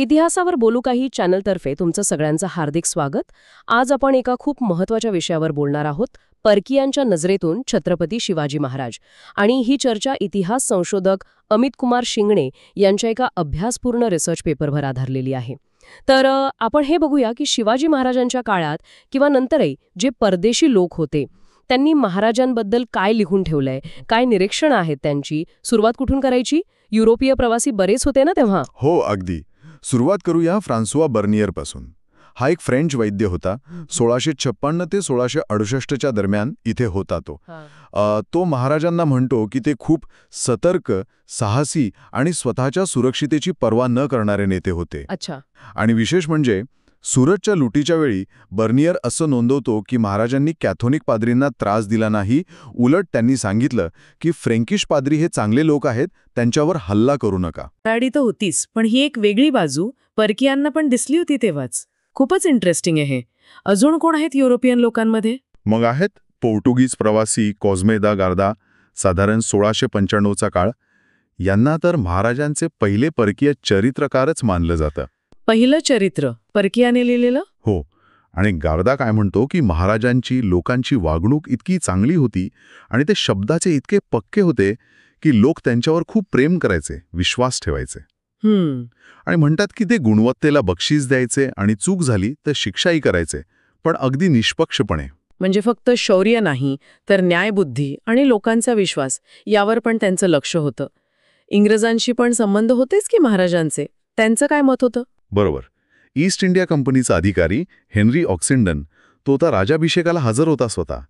इतिहासावर बोलू काही चॅनलतर्फे तुमचं सगळ्यांचं हार्दिक स्वागत. आज आपण एका खूप महत्त्वाच्या विषयावर बोलणार आहोत, परकीयांच्या नजरेतून छत्रपती शिवाजी महाराज. आणि ही चर्चा इतिहास संशोधक अमित कुमार शिंगणे यांच्या एका अभ्यासपूर्ण रिसर्च पेपरवर आधारलेली आहे. तर आपण हे बघूया की शिवाजी महाराजांच्या काळात किंवा नंतरही जे परदेशी लोक होते त्यांनी महाराजांबद्दल काय लिहून ठेवलंय, काय निरीक्षणं आहेत त्यांची. सुरुवात कुठून करायची? युरोपीय प्रवासी बरेच होते ना तेव्हा. हो, अगदी. सुरुवात करूया फ्रान्सुआ बर्नियर पासून. हा एक फ्रेंच वैद्य होता. 1656 ते 1668च्या दरम्यान इथे होता तो. तो महाराजांना म्हणतो की ते खूप सतर्क, साहसी आणि स्वतःच्या सुरक्षितेची पर्वा न करणारे नेते होते. अच्छा. आणि विशेष म्हणजे सुरतच्या लुटीच्या वेळी बर्नियर असं नोंदवतो की महाराजांनी कॅथोलिक पाद्रींना त्रास दिला नाही. उलट त्यांनी सांगितलं की फ्रेंकिश पाद्री हे चांगले लोक आहेत, त्यांच्यावर हल्ला करू नका. गाडी तर होतीच, पण ही एक वेगळी बाजू परकीयांना पण दिसली होती तेव्हाच. खूपच इंटरेस्टिंग आहे. अजून कोण आहेत युरोपियन लोकांमध्ये? मग आहेत पोर्तुगीज प्रवासी कॉझ्मे दा गार्दा, साधारण 1695चा काळ. यांना तर महाराजांचे पहिले परकीय चरित्रकारच मानलं जातं. पहिलं चरित्र परकीयाने लिहिलेलं? हो. आणि गार्दा काय म्हणतो की महाराजांची लोकांची वागणूक इतकी चांगली होती आणि ते शब्दाचे इतके पक्के होते की लोक त्यांच्यावर खूप प्रेम करायचे, विश्वास ठेवायचे. आणि म्हणतात की ते गुणवत्तेला बक्षीस द्यायचे आणि चूक झाली तर शिक्षाही करायचे, पण अगदी निष्पक्षपणे. म्हणजे फक्त शौर्य नाही, तर न्यायबुद्धी आणि लोकांचा विश्वास यावर पण त्यांचं लक्ष होतं. इंग्रजांशी पण संबंध होतेच की महाराजांचे. त्यांचं काय मत होतं? बरोबर. ईस्ट इंडिया कंपनीचा अधिकारी हेनरी ऑक्सिंडन, तो तर राजाभिषेकाला हजर होता स्वतः.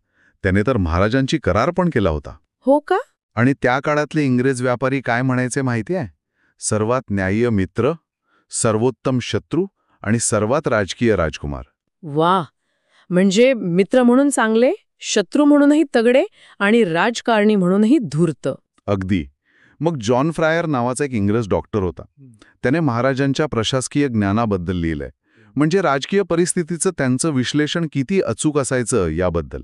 त्याने तर महाराजांची करार पण केला होता. हो का? आणि त्या काळातले इंग्रज व्यापारी काय म्हणायचे माहिती आहे? सर्वात न्याय्य मित्र, सर्वोत्तम शत्रू आणि सर्वात राजकीय राजकुमार. वा, म्हणजे मित्र म्हणून चांगले, शत्रू म्हणूनही तगडे आणि राजकारणी म्हणूनही धूर्त. अगदी. मग जॉन फ्रायर नावाचा एक इंग्रज डॉक्टर होता. त्याने महाराजांच्या प्रशासकीय ज्ञानाबद्दल लिहिलंय, म्हणजे राजकीय परिस्थितीचं त्यांचं विश्लेषण किती अचूक असायचं याबद्दल.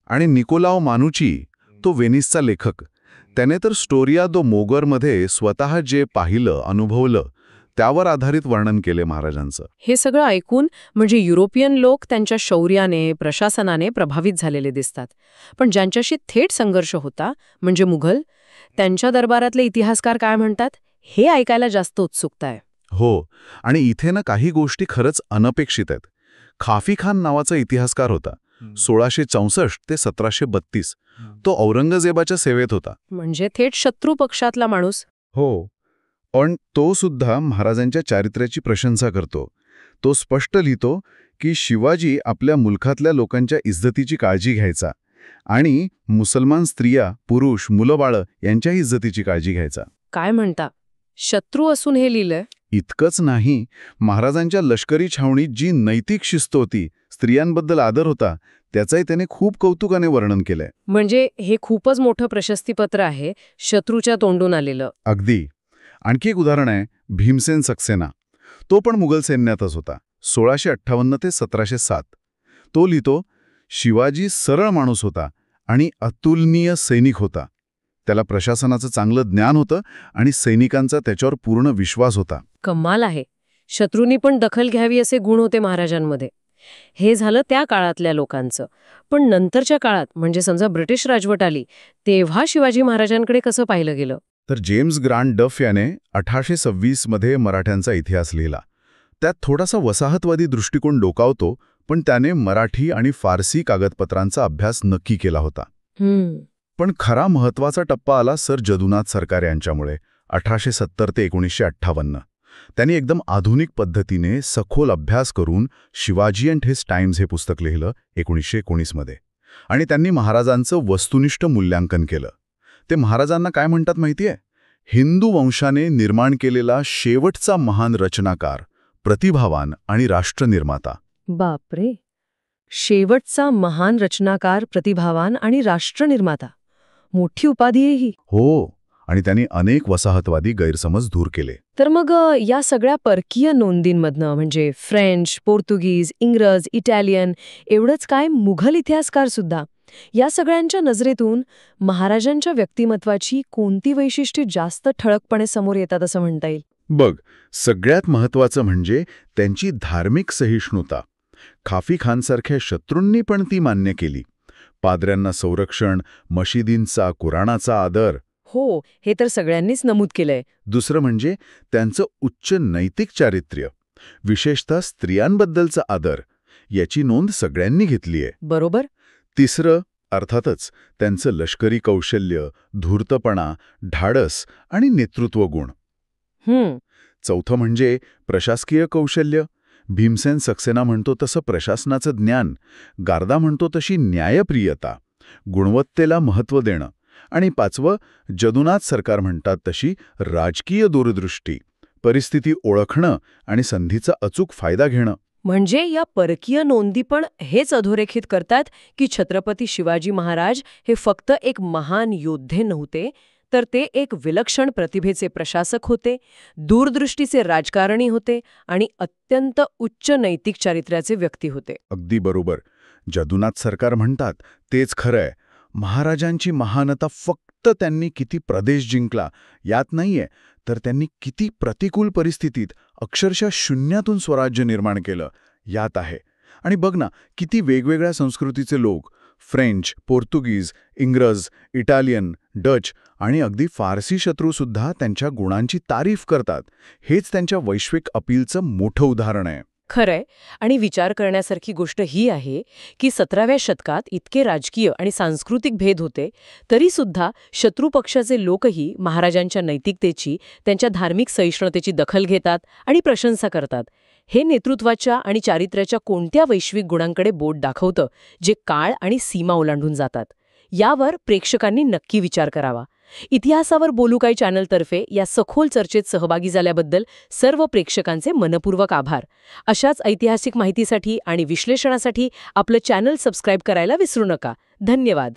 आणि निकोलाओ मानुची, तो वेनिसचा लेखक, त्याने तर स्टोरिया दो मोगरमध्ये स्वतः जे पाहिलं, अनुभवलं त्यावर आधारित वर्णन केले महाराजांचं. हे सगळं ऐकून म्हणजे युरोपियन लोक त्यांच्या शौर्याने, प्रशासनाने प्रभावित झालेले दिसतात. पण ज्यांच्याशी थेट संघर्ष होता, म्हणजे मुघल, त्यांच्या दरबारातले इतिहासकार काय म्हणतात हे ऐकायला जास्त उत्सुकता आहे. हो. आणि इथे ना काही गोष्टी खरंच अनपेक्षित आहेत. खाफी खान नावाचा इतिहासकार होता. 1664 ते 1732. तो औरंगजेबाच्या सेवेत होता. म्हणजे थेट शत्रू पक्षातला माणूस. हो. पण तो सुद्धा महाराजांच्या चारित्र्याची प्रशंसा करतो. तो स्पष्ट लिहितो की शिवाजी आपल्या मुलखातल्या लोकांच्या इज्जतीची काळजी घ्यायचा आणि मुसलमान स्त्रिया, पुरुष, मुलं-बाळं यांच्याही इज्जतीची काळजी घ्यायचा. काय म्हणता? शत्रू असून हे लिहिलंय? इतकंच नाही, महाराजांच्या लष्करी छावणीत जी नैतिक शिस्त होती, स्त्रियांबद्दल आदर होता, त्याचंही त्याने खूप कौतुकाने वर्णन केलंय. म्हणजे हे खूपच मोठं प्रशस्तीपत्र आहे, शत्रूच्या तोंडून आलेलं. अगदी. आणखी एक उदाहरण आहे भीमसेन सक्सेना. तो पण मुघल सैन्यातच होता. 1658 ते 1707. तो लिहितो, शिवाजी सरळ माणूस होता आणि अतुलनीय सैनिक होता. त्याला प्रशासनाचं चांगलं ज्ञान होतं आणि सैनिकांचा त्याच्यावर पूर्ण विश्वास होता. कमाल आहे. शत्रूंनी पण दखल घ्यावी असे गुण होते महाराजांमध्ये. हे झालं त्या काळातल्या लोकांचं. पण नंतरच्या काळात, म्हणजे समजा ब्रिटिश राजवट आली, तेव्हा शिवाजी महाराजांकडे कसं पाहिलं गेलं? तर जेम्स ग्रांट डफ याने 1826 मध्ये मराठ्यांचा इतिहास लिहिला. त्यात थोडासा वसाहतवादी दृष्टिकोन डोकावतो, पण त्याने मराठी आणि फारसी कागदपत्रांचा अभ्यास नक्की केला होता. पण खरा महत्वाचा टप्पा आला सर जदुनाथ सरकार यांच्यामुळे 1870 ते 1958. त्यांनी एकदम आधुनिक पद्धतीने सखोल अभ्यास करून शिवाजी अँड हिज टाइम्स हे पुस्तक लिहिलं 1919 मध्ये. आणि त्यांनी महाराजांचं वस्तुनिष्ठ मूल्यांकन केलं. ते महाराजांना काय म्हणतात माहितीये? हिंदू वंशाने निर्माण केलेला शेवटचा महान रचनाकार, प्रतिभावान आणि राष्ट्रनिर्माता. बापरे, शेवटचा महान रचनाकार, प्रतिभावान आणि राष्ट्रनिर्माता. मोठी उपाधी आहे ही. हो. आणि त्यांनी अनेक वसाहतवादी गैरसमज दूर केले. तर मग या सगळ्या परकीय नोंदींमधनं, म्हणजे फ्रेंच, पोर्तुगीज, इंग्रज, इटालियन, एवढंच काय मुघल इतिहासकार सुद्धा, या सगळ्यांच्या नजरेतून महाराजांच्या व्यक्तिमत्वाची कोणती वैशिष्ट्ये जास्त ठळकपणे समोर येतात असं म्हणता येईल? बघ, सगळ्यात महत्वाचं म्हणजे त्यांची धार्मिक सहिष्णुता. खाफी खानसारख्या शत्रूंनी पण ती मान्य केली. पाद्र्यांना संरक्षण, मशिदींचा, कुराणाचा आदर. हो, हे तर सगळ्यांनीच नमूद केलंय. दुसरं म्हणजे त्यांचं उच्च नैतिक चारित्र्य, विशेषतः स्त्रियांबद्दलचा आदर. याची नोंद सगळ्यांनी घेतलीय. बरोबर. तिसरं, अर्थातच त्यांचं लष्करी कौशल्य, धूर्तपणा, धाडस आणि नेतृत्व गुण. चौथं म्हणजे प्रशासकीय कौशल्य. भीमसेन सक्सेना म्हणतो तसं प्रशासनाचं ज्ञान, गार्दा म्हणतो तशी न्यायप्रियता, गुणवत्तेला महत्त्व देणं. आणि पाचवं, जदुनाथ सरकार म्हणतात तशी राजकीय दूरदृष्टी, परिस्थिती ओळखणं आणि संधीचा अचूक फायदा घेणं. म्हणजे या परकीय नोंदी पण हेच अधोरेखित करतात की छत्रपती शिवाजी महाराज हे फक्त एक महान योद्धे नव्हते, तर ते एक विलक्षण प्रतिभेचे प्रशासक होते, दूरदृष्टीचे राजकारणी होते आणि अत्यंत उच्च नैतिक चारित्र्याचे व्यक्ती होते. अगदी बरोबर. जदुनाथ सरकार म्हणतात तेच खरंय. महाराजांची महानता फक्त त्यांनी किती प्रदेश जिंकला यात नाहीये, तर त्यांनी किती प्रतिकूल परिस्थितीत अक्षरशः शून्यातून स्वराज्य निर्माण केलं यात आहे. आणि बघ ना, किती वेगवेगळ्या संस्कृतीचे लोक, फ्रेंच, पोर्तुगीज, इंग्रज, इटालियन, डच आणि अगदी फारसी शत्रूसुद्धा त्यांच्या गुणांची तारीफ करतात. हेच त्यांच्या वैश्विक अपीलचं मोठं उदाहरण आहे. खरंय. आणि विचार करण्यासारखी गोष्ट ही आहे की 17व्या शतकात इतके राजकीय आणि सांस्कृतिक भेद होते, तरी सुद्धा शत्रू पक्षाचे लोकही महाराजांच्या नैतिकतेची, त्यांच्या धार्मिक सहिष्णुतेची दखल घेतात आणि प्रशंसा करतात. हे नेतृत्वाच्या आणि चारित्र्याच्या कोणत्या वैश्विक गुणांकडे बोट दाखवतं, जे काळ आणि सीमा ओलांडून जातात. यावर प्रेक्षकांनी नक्की विचार करावा. इतिहासावर बोलू काय चॅनलतर्फे या सखोल चर्चेत सहभागी झाल्याबद्दल सर्व प्रेक्षकांचे मनपूर्वक आभार. अशाच ऐतिहासिक माहितीसाठी आणि विश्लेषणासाठी आपलं चॅनल सबस्क्राईब करायला विसरू नका. धन्यवाद.